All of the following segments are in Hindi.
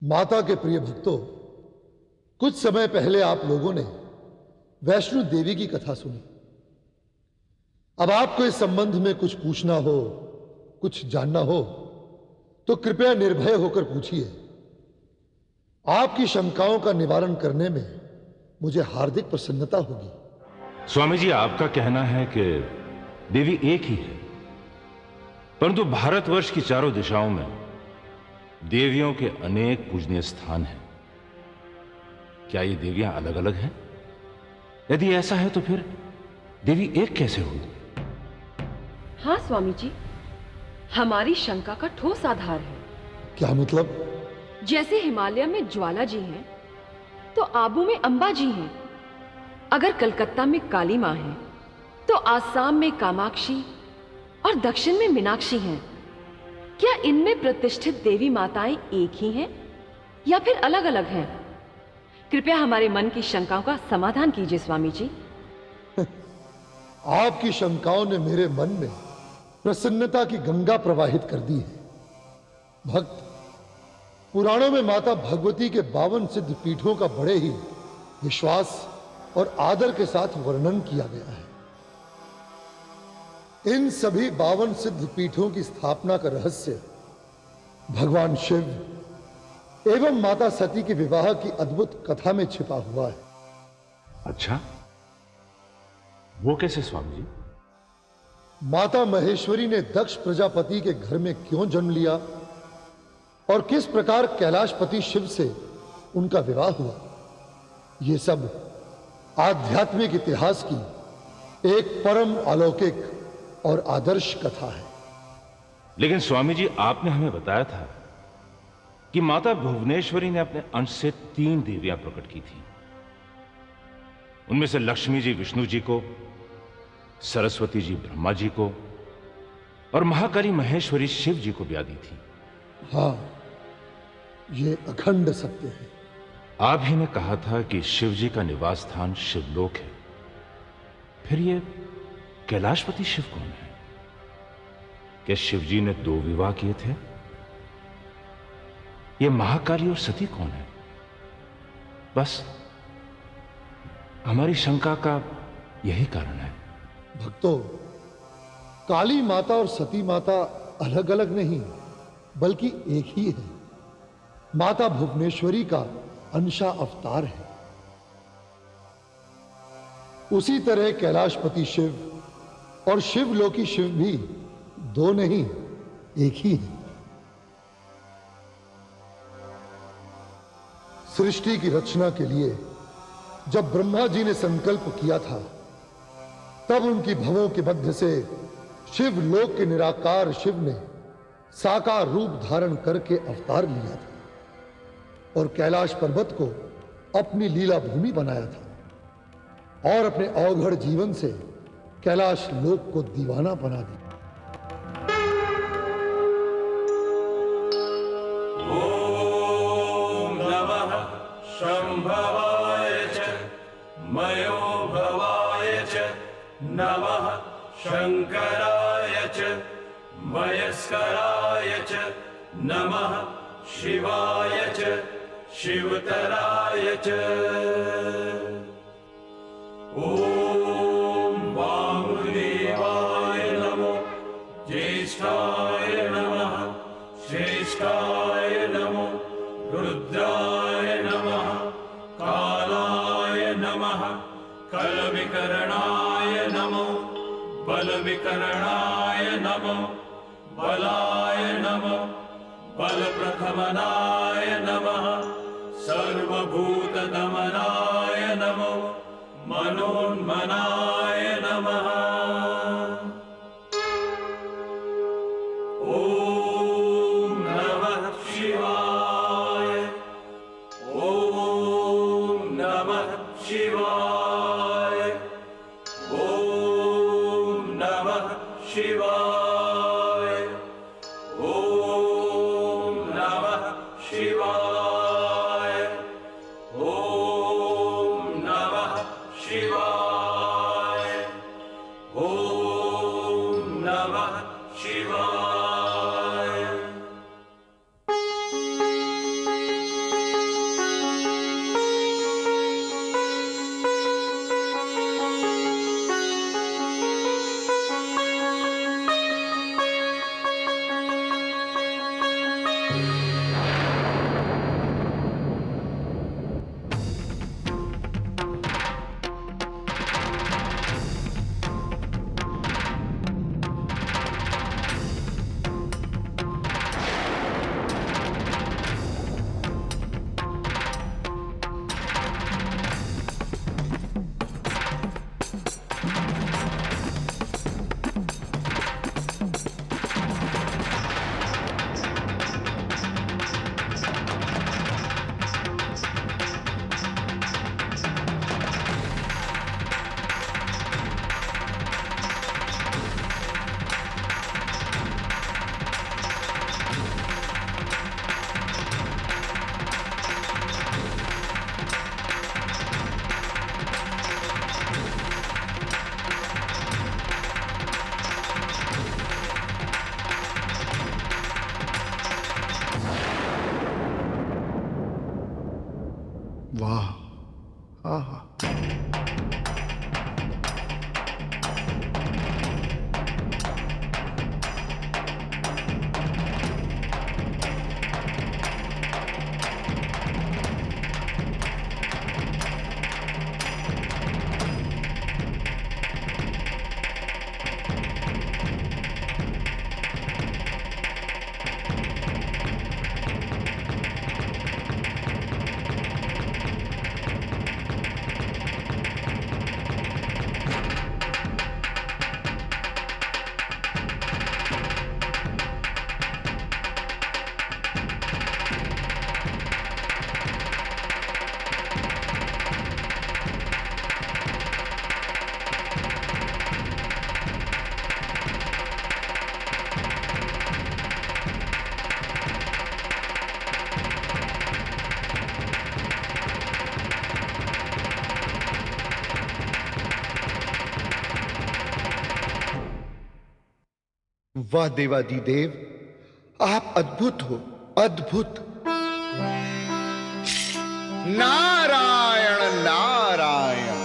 माता के प्रिय भक्तों, कुछ समय पहले आप लोगों ने वैष्णो देवी की कथा सुनी। अब आपको इस संबंध में कुछ पूछना हो, कुछ जानना हो, तो कृपया निर्भय होकर पूछिए। आपकी शंकाओं का निवारण करने में मुझे हार्दिक प्रसन्नता होगी। स्वामी जी, आपका कहना है कि देवी एक ही है, परंतु भारतवर्ष की चारों दिशाओं में देवियों के अनेक पूजनीय स्थान हैं। क्या ये देवियां अलग अलग हैं? यदि ऐसा है तो फिर देवी एक कैसे हुई? हाँ स्वामी जी, हमारी शंका का ठोस आधार है। क्या मतलब? जैसे हिमालय में ज्वाला जी हैं, तो आबू में अंबा जी हैं। अगर कलकत्ता में काली मां है, तो आसाम में कामाक्षी और दक्षिण में मीनाक्षी हैं। क्या इनमें प्रतिष्ठित देवी माताएं एक ही हैं या फिर अलग अलग हैं? कृपया हमारे मन की शंकाओं का समाधान कीजिए स्वामी जी। आपकी शंकाओं ने मेरे मन में प्रसन्नता की गंगा प्रवाहित कर दी है। भक्त, पुराणों में माता भगवती के 52 सिद्ध पीठों का बड़े ही विश्वास और आदर के साथ वर्णन किया गया है। इन सभी 52 सिद्ध पीठों की स्थापना का रहस्य भगवान शिव एवं माता सती के विवाह की अद्भुत कथा में छिपा हुआ है। अच्छा, वो कैसे स्वामी जी? माता महेश्वरी ने दक्ष प्रजापति के घर में क्यों जन्म लिया और किस प्रकार कैलाशपति शिव से उनका विवाह हुआ, ये सब आध्यात्मिक इतिहास की एक परम अलौकिक और आदर्श कथा है। लेकिन स्वामी जी, आपने हमें बताया था कि माता भुवनेश्वरी ने अपने अंश से 3 देवियां प्रकट की थी। उनमें से लक्ष्मी जी विष्णु जी को, सरस्वती जी ब्रह्मा जी को और महाकाली महेश्वरी शिव जी को ब्याह दी थी। हाँ, ये अखंड सत्य है। आप ही ने कहा था कि शिव जी का निवास स्थान शिवलोक है। फिर ये कैलाशपति शिव कौन है? क्या शिव जी ने 2 विवाह किए थे? ये महाकाली और सती कौन है? बस हमारी शंका का यही कारण है। भक्तों, काली माता और सती माता अलग अलग नहीं बल्कि एक ही है। माता भुवनेश्वरी का अंशा अवतार है। उसी तरह कैलाशपति शिव और शिवलोकी शिव भी 2 नहीं, एक ही है। सृष्टि की रचना के लिए जब ब्रह्मा जी ने संकल्प किया था, तब उनकी भवों के मध्य से शिवलोक के निराकार शिव ने साकार रूप धारण करके अवतार लिया था और कैलाश पर्वत को अपनी लीला भूमि बनाया था और अपने अवघड़ जीवन से कैलाश लोक को दीवाना बना दिया। ओम नमः शंभवाय च मयो भवाय च नमः शंकराय च मयस्कराय च नमः शिवाय च शिवतराय च। ओम वामदेवाय नमो ज्येष्ठाय नमः श्रेष्ठाय नमो रुद्राय नमः कालाय नमः कलविकरणाय नमो बलविकरणाय नमो बलाय नमो बलप्रथमनाय नमः ॐ नमः शिवाय ॐ नमः शिवाय ॐ नमः शिवाय। वाह, आहा। वाह देवादिदेव, आप अद्भुत हो, अद्भुत। नारायण नारायण।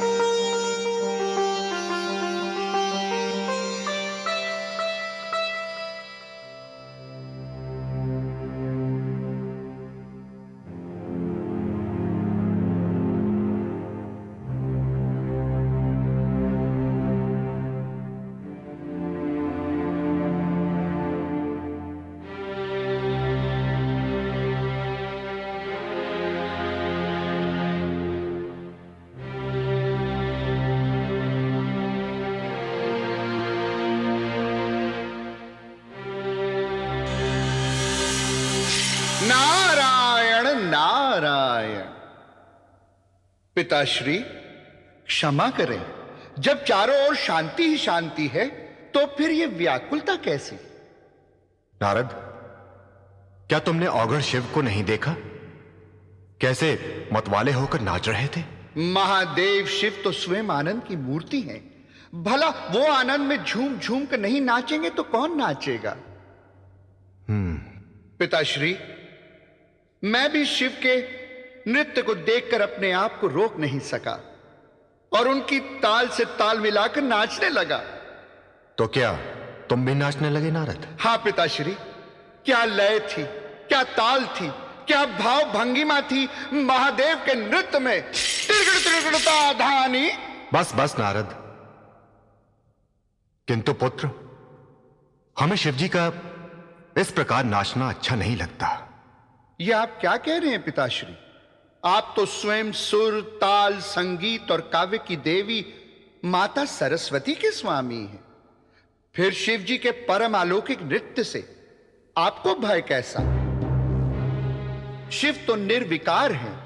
नारायण नारायण। पिताश्री क्षमा करें, जब चारों ओर शांति ही शांति है तो फिर ये व्याकुलता कैसी? नारद, क्या तुमने औघड़ शिव को नहीं देखा? कैसे मतवाले होकर नाच रहे थे? महादेव शिव तो स्वयं आनंद की मूर्ति हैं। भला वो आनंद में झूम झूम कर नहीं नाचेंगे तो कौन नाचेगा? पिताश्री, मैं भी शिव के नृत्य को देखकर अपने आप को रोक नहीं सका और उनकी ताल से ताल मिलाकर नाचने लगा। तो क्या तुम भी नाचने लगे नारद? हाँ पिताश्री, क्या लय थी, क्या ताल थी, क्या भाव भंगिमा थी महादेव के नृत्य में। तिरगड़ तिरगड़ता धानी। बस बस नारद। किंतु पुत्र, हमें शिवजी का इस प्रकार नाचना अच्छा नहीं लगता। यह आप क्या कह रहे हैं पिताश्री? आप तो स्वयं सुर, ताल, संगीत और काव्य की देवी माता सरस्वती के स्वामी हैं। फिर शिव जी के परम अलौकिक नृत्य से आपको भय कैसा? शिव तो निर्विकार हैं,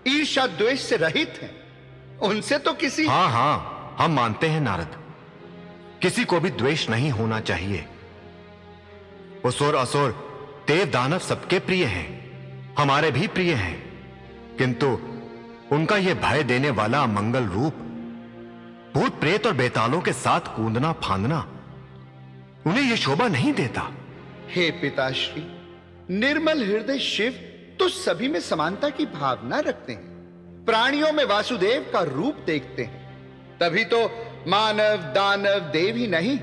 ईर्ष्या द्वेष से रहित हैं। उनसे तो किसी हाँ हाँ, हम मानते हैं नारद, किसी को भी द्वेष नहीं होना चाहिए। असुर असुर देव दानव सबके प्रिय हैं, हमारे भी प्रिय हैं, किंतु उनका यह भय देने वाला मंगल रूप, भूत प्रेत और बेतालों के साथ कूदना फांदना उन्हें यह शोभा नहीं देता। हे पिताश्री, निर्मल हृदय शिव तो सभी में समानता की भावना रखते हैं, प्राणियों में वासुदेव का रूप देखते हैं, तभी तो मानव दानव देव ही नहीं,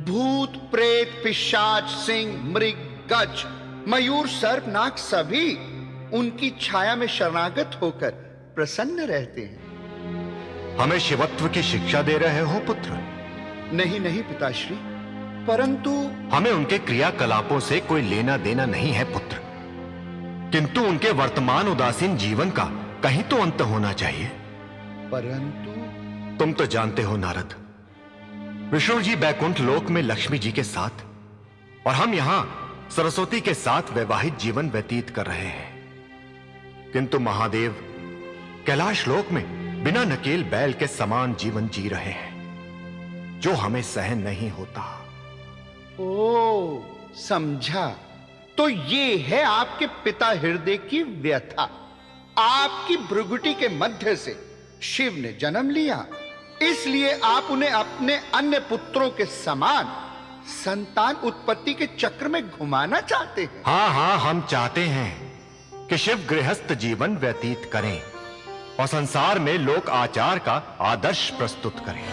भूत प्रेत पिशाच सिंह मृग गज मयूर सर्प नाग सभी उनकी छाया में शरणागत होकर प्रसन्न रहते हैं। हमें शिवत्व की शिक्षा दे रहे हो पुत्र? नहीं नहीं पिताश्री, परंतु हमें उनके क्रियाकलापों से कोई लेना देना नहीं है पुत्र, किंतु उनके वर्तमान उदासीन जीवन का कहीं तो अंत होना चाहिए। परंतु तुम तो जानते हो नारद, विष्णु जी बैकुंठ लोक में लक्ष्मी जी के साथ और हम यहां सरस्वती के साथ वैवाहिक जीवन व्यतीत कर रहे हैं, किंतु महादेव कैलाश लोक में बिना नकेल बैल के समान जीवन जी रहे हैं, जो हमें सहन नहीं होता। ओ समझा, तो ये है आपके पिता हृदय की व्यथा। आपकी भ्रुगुटी के मध्य से शिव ने जन्म लिया, इसलिए आप उन्हें अपने अन्य पुत्रों के समान संतान उत्पत्ति के चक्र में घुमाना चाहते हैं। हां हां, हम चाहते हैं कि शिव गृहस्थ जीवन व्यतीत करें और संसार में लोक आचार का आदर्श प्रस्तुत करें।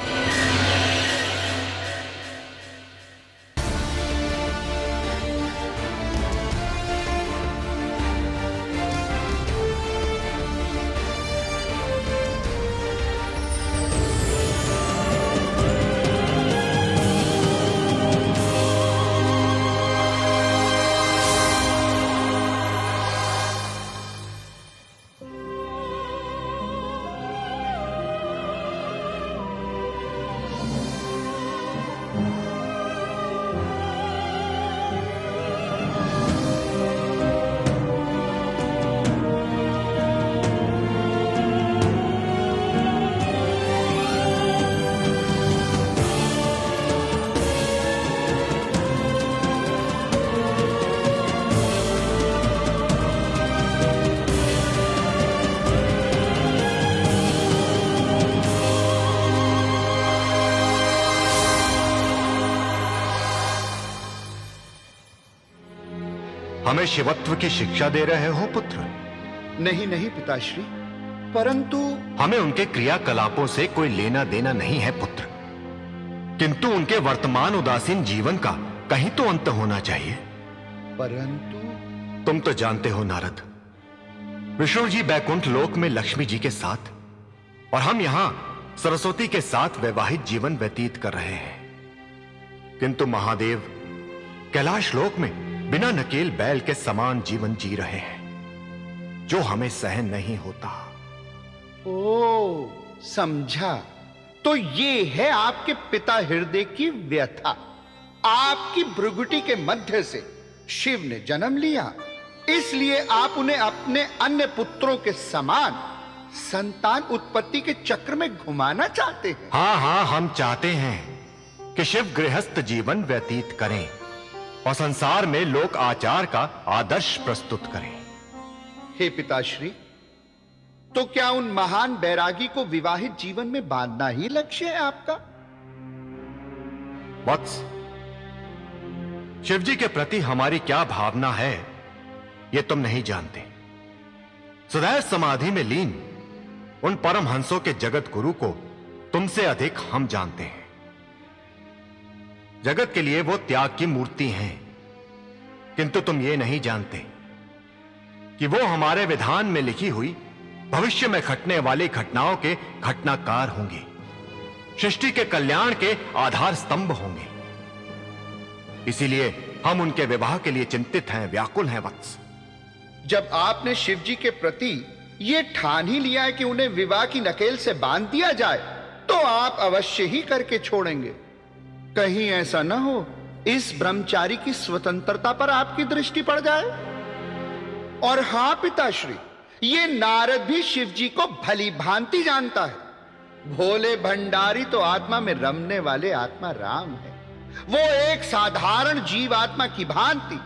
हमें शिवत्व की शिक्षा दे रहे हो पुत्र? नहीं नहीं पिताश्री, परंतु हमें उनके क्रियाकलापों से कोई लेना देना नहीं है पुत्र, किंतु उनके वर्तमान उदासीन जीवन का कहीं तो अंत होना चाहिए। परंतु तुम तो जानते हो नारद, विष्णु जी बैकुंठ लोक में लक्ष्मी जी के साथ और हम यहां सरस्वती के साथ वैवाहिक जीवन व्यतीत कर रहे हैं, किंतु महादेव कैलाश लोक में बिना नकेल बैल के समान जीवन जी रहे हैं, जो हमें सहन नहीं होता। ओ समझा, तो ये है आपके पिता हृदय की व्यथा। आपकी भ्रुगुटी के मध्य से शिव ने जन्म लिया, इसलिए आप उन्हें अपने अन्य पुत्रों के समान संतान उत्पत्ति के चक्र में घुमाना चाहते हैं। हां हां, हम चाहते हैं कि शिव गृहस्थ जीवन व्यतीत करें और संसार में लोक आचार का आदर्श प्रस्तुत करें। हे पिताश्री, तो क्या उन महान बैरागी को विवाहित जीवन में बांधना ही लक्ष्य है आपका? वत्स, शिवजी के प्रति हमारी क्या भावना है यह तुम नहीं जानते। सदैव समाधि में लीन उन परम हंसों के जगत गुरु को तुमसे अधिक हम जानते हैं। जगत के लिए वो त्याग की मूर्ति हैं, किंतु तुम ये नहीं जानते कि वो हमारे विधान में लिखी हुई भविष्य में घटने वाली घटनाओं के घटनाकार होंगे, सृष्टि के कल्याण के आधार स्तंभ होंगे। इसीलिए हम उनके विवाह के लिए चिंतित हैं, व्याकुल हैं वत्स। जब आपने शिव जी के प्रति यह ठान ही लिया है कि उन्हें विवाह की नकेल से बांध दिया जाए, तो आप अवश्य ही करके छोड़ेंगे। कहीं ऐसा ना हो इस ब्रह्मचारी की स्वतंत्रता पर आपकी दृष्टि पड़ जाए। और हां पिताश्री, ये नारद भी शिव जी को भली भांति जानता है। भोले भंडारी तो आत्मा में रमने वाले आत्मा राम है, वो एक साधारण जीवात्मा की भांति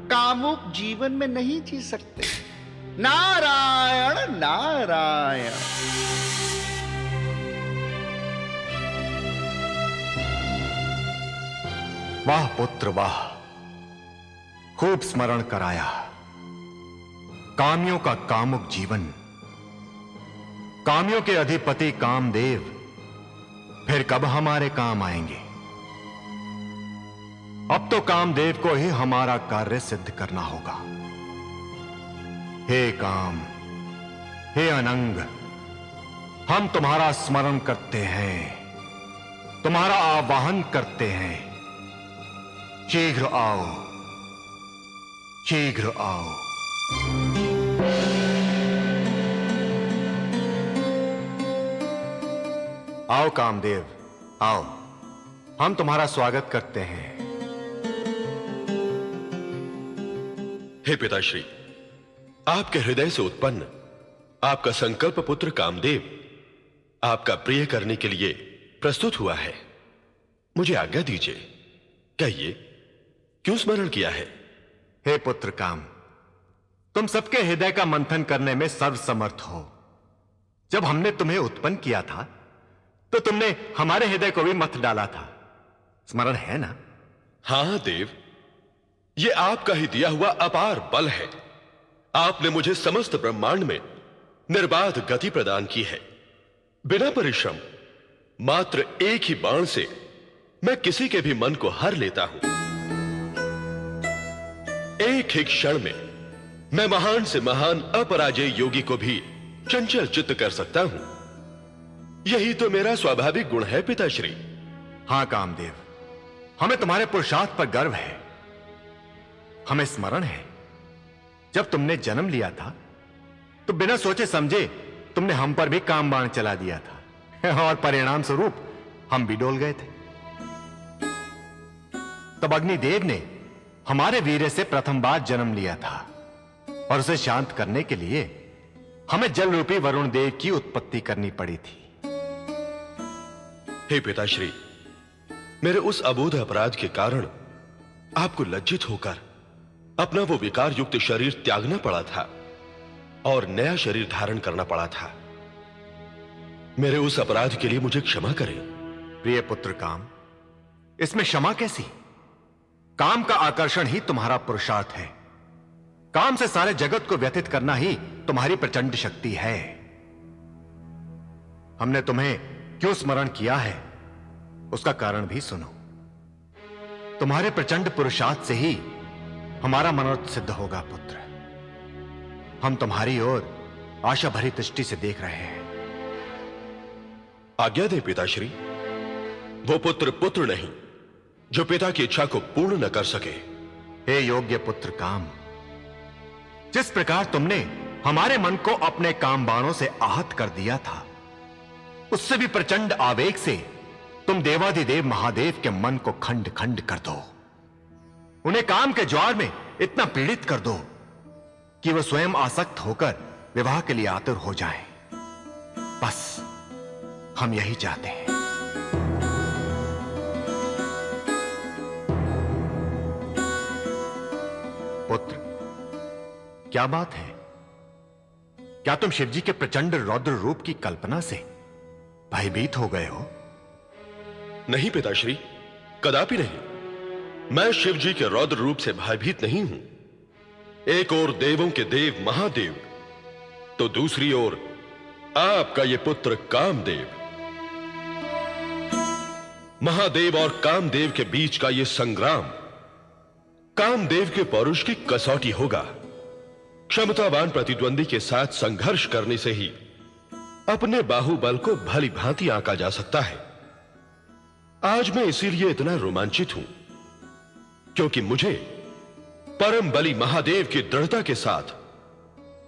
कामुक जीवन में नहीं जी सकते। नारायण नारायण। वाह पुत्र वाह, खूब स्मरण कराया। कामियों का कामुक जीवन, कामियों के अधिपति कामदेव फिर कब हमारे काम आएंगे? अब तो कामदेव को ही हमारा कार्य सिद्ध करना होगा। हे काम, हे अनंग, हम तुम्हारा स्मरण करते हैं, तुम्हारा आवाहन करते हैं। शीघ्र आओ, शीघ्र आओ। आओ कामदेव, आओ, हम तुम्हारा स्वागत करते हैं। हे पिताश्री, आपके हृदय से उत्पन्न आपका संकल्प पुत्र कामदेव आपका प्रिय करने के लिए प्रस्तुत हुआ है। मुझे आज्ञा दीजिए, कहिए क्यों स्मरण किया है? हे पुत्र काम, तुम सबके हृदय का मंथन करने में सर्वसमर्थ हो। जब हमने तुम्हें उत्पन्न किया था तो तुमने हमारे हृदय को भी मथ डाला था, स्मरण है ना? हां देव, यह आपका ही दिया हुआ अपार बल है। आपने मुझे समस्त ब्रह्मांड में निर्बाध गति प्रदान की है। बिना परिश्रम मात्र एक ही बाण से मैं किसी के भी मन को हर लेता हूं। एक ही क्षण में मैं महान से महान अपराजय योगी को भी चंचल चित्त कर सकता हूं। यही तो मेरा स्वाभाविक गुण है पिताश्री। हां कामदेव, हमें तुम्हारे पुरुषार्थ पर गर्व है। हमें स्मरण है, जब तुमने जन्म लिया था तो बिना सोचे समझे तुमने हम पर भी काम बाण चला दिया था और परिणाम स्वरूप हम भी डोल गए थे। तब अग्निदेव ने हमारे वीर्य से प्रथम बार जन्म लिया था और उसे शांत करने के लिए हमें जल रूपी वरुण देव की उत्पत्ति करनी पड़ी थी। हे पिताश्री, मेरे उस अबोध अपराध के कारण आपको लज्जित होकर अपना वो विकार युक्त शरीर त्यागना पड़ा था और नया शरीर धारण करना पड़ा था। मेरे उस अपराध के लिए मुझे क्षमा करें। प्रिय पुत्र काम, इसमें क्षमा कैसी? काम का आकर्षण ही तुम्हारा पुरुषार्थ है। काम से सारे जगत को व्यथित करना ही तुम्हारी प्रचंड शक्ति है। हमने तुम्हें क्यों स्मरण किया है उसका कारण भी सुनो। तुम्हारे प्रचंड पुरुषार्थ से ही हमारा मनोरथ सिद्ध होगा पुत्र। हम तुम्हारी ओर आशा भरी दृष्टि से देख रहे हैं। आज्ञा दे पिताश्री। वो पुत्र पुत्र नहीं जो पिता की इच्छा को पूर्ण न कर सके। हे योग्य पुत्र काम, जिस प्रकार तुमने हमारे मन को अपने काम बाणों से आहत कर दिया था, उससे भी प्रचंड आवेग से तुम देवाधिदेव महादेव के मन को खंड खंड कर दो। उन्हें काम के ज्वार में इतना पीड़ित कर दो कि वह स्वयं आसक्त होकर विवाह के लिए आतुर हो जाएं। बस हम यही चाहते हैं। पुत्र, क्या बात है? क्या तुम शिवजी के प्रचंड रौद्र रूप की कल्पना से भयभीत हो गए हो? नहीं पिताश्री, कदापि नहीं। मैं शिवजी के रौद्र रूप से भयभीत नहीं हूं। एक ओर देवों के देव महादेव, तो दूसरी ओर आपका ये पुत्र कामदेव। महादेव और कामदेव के बीच का यह संग्राम कामदेव के पौरुष की कसौटी होगा। क्षमतावान प्रतिद्वंदी के साथ संघर्ष करने से ही अपने बाहुबल को भली भांति आंका जा सकता है। आज मैं इसीलिए इतना रोमांचित हूं क्योंकि मुझे परम बली महादेव की दृढ़ता के साथ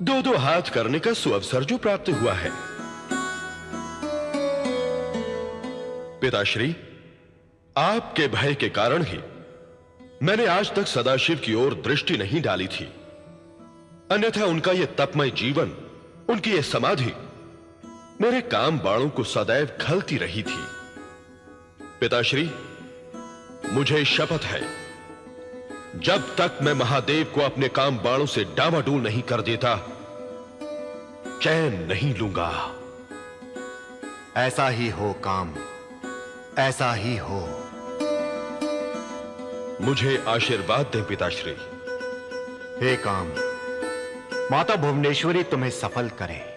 दो दो हाथ करने का सुअवसर जो प्राप्त हुआ है। पिताश्री, आपके भय के कारण ही मैंने आज तक सदाशिव की ओर दृष्टि नहीं डाली थी। अन्यथा उनका यह तपमय जीवन, उनकी यह समाधि मेरे काम बाणों को सदैव खलती रही थी। पिताश्री, मुझे शपथ है, जब तक मैं महादेव को अपने काम बाणों से डामाडोल नहीं कर देता, चैन नहीं लूंगा। ऐसा ही हो काम, ऐसा ही हो। मुझे आशीर्वाद दें पिताश्री। हे काम, माता भुवनेश्वरी तुम्हें सफल करे।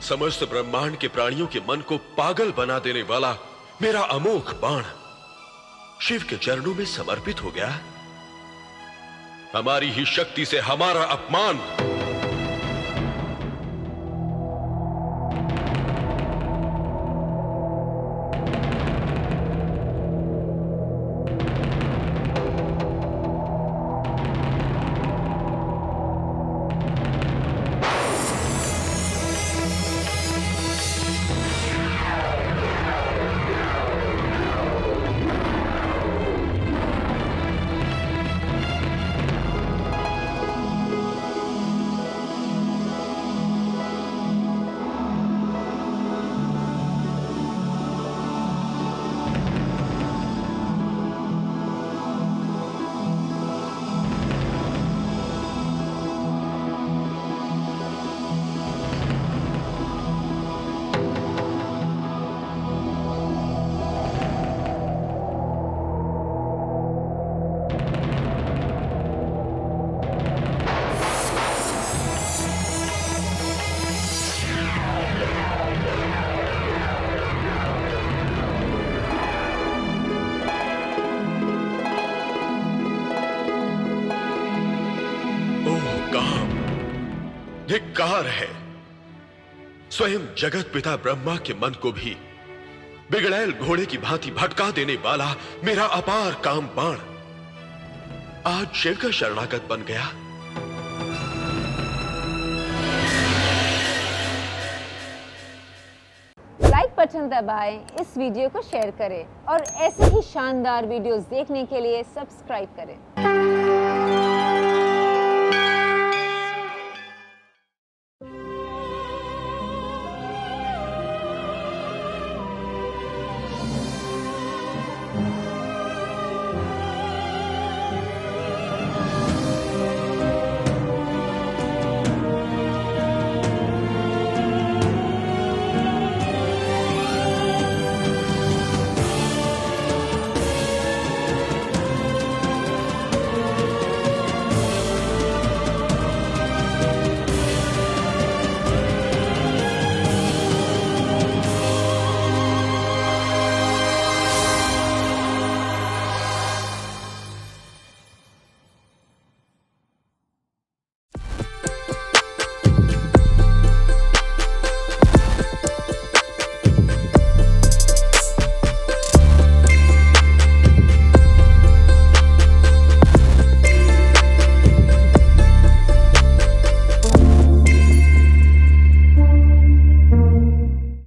समस्त ब्रह्मांड के प्राणियों के मन को पागल बना देने वाला मेरा अमोघ बाण शिव के चरणों में समर्पित हो गया। हमारी ही शक्ति से हमारा अपमान। धिक्कार है, स्वयं जगत पिता ब्रह्मा के मन को भी बिगड़ैल घोड़े की भांति भटका देने वाला मेरा अपार काम बाण आज शिव का शरणागत बन गया। लाइक बटन दबाएं, इस वीडियो को शेयर करें और ऐसे ही शानदार वीडियोस देखने के लिए सब्सक्राइब करें।